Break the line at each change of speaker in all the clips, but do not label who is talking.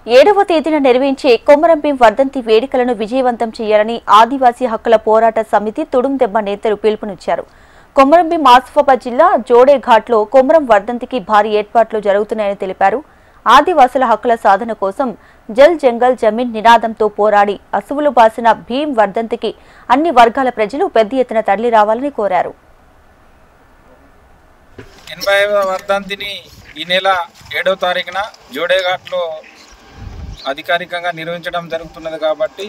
7వ తేదీన నిర్వహించే కొమరంభీం వర్ధంతి వేడుకలను విజయవంతం చేయాలని ఆదివాసీ హక్కుల పోరాట సమితి తుడుందెబ్బ నేతలు పిలుపునిచ్చారు. కొమరంభీం ఆసిఫాబాద్ జిల్లా జోడేఘాట్లో కొమరం వర్ధంతికి భారీ ఏర్పాట్లు జరుగుతున్నాయని తెలిపారు. ఆదివాసుల హక్కుల సాధన కోసం జల్ జంగల్ జమీన్ నినాదంతో పోరాడి అసువులు బాసిన భీం వర్ధంతికి అన్ని వర్గాల ప్రజలు పెద్ద ఎత్తున తరలి రావాలని కోరారు.
80వ వర్ధంతిని ఈ నెల 7వ తారీఖున జోడేఘాట్లో అధికారికంగా నిర్వహించడం జరుగుతున్నది కాబట్టి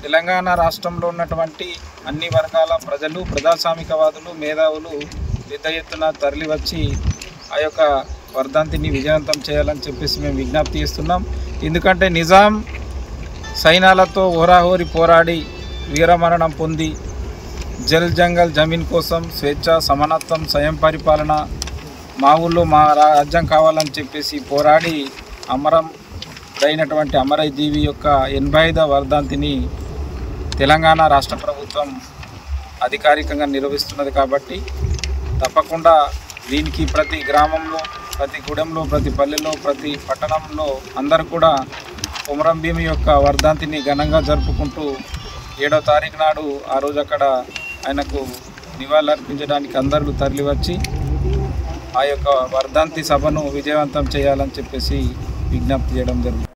తెలంగాణ రాష్ట్రంలో ఉన్నటువంటి అన్ని వర్గాల ప్రజలు, ప్రజాస్వామికవాదులు, మేధావులు పెద్ద ఎత్తున తరలి వచ్చి ఆ యొక్క వర్ధంతిని విజయవంతం చేయాలని చెప్పేసి మేము విజ్ఞప్తి చేస్తున్నాం. ఎందుకంటే నిజాం సైన్యాలతో హోరాహోరి పోరాడి వీరమరణం పొంది జల్ జంగల్ జమీన్ కోసం స్వేచ్ఛ, సమానత్వం, స్వయం పరిపాలన, మా ఊళ్ళో మా రాజ్యం కావాలని చెప్పేసి పోరాడి అమరం అయినటువంటి అమరజీవి యొక్క 85వ వర్ధంతిని తెలంగాణ రాష్ట్ర ప్రభుత్వం అధికారికంగా నిర్వహిస్తున్నది కాబట్టి తప్పకుండా దీనికి ప్రతి గ్రామంలో, ప్రతి గూడెంలో, ప్రతి పల్లెలో, ప్రతి పట్టణంలో అందరూ కూడా కొమరంభీం యొక్క వర్ధంతిని ఘనంగా జరుపుకుంటూ 7వ తారీఖు నాడు ఆ రోజు అక్కడ ఆయనకు నివాళులర్పించడానికి అందరూ తరలివచ్చి ఆ యొక్క వర్ధంతి సభను విజయవంతం చేయాలని చెప్పేసి విజ్ఞప్తి చేయడం జరుగుతుంది.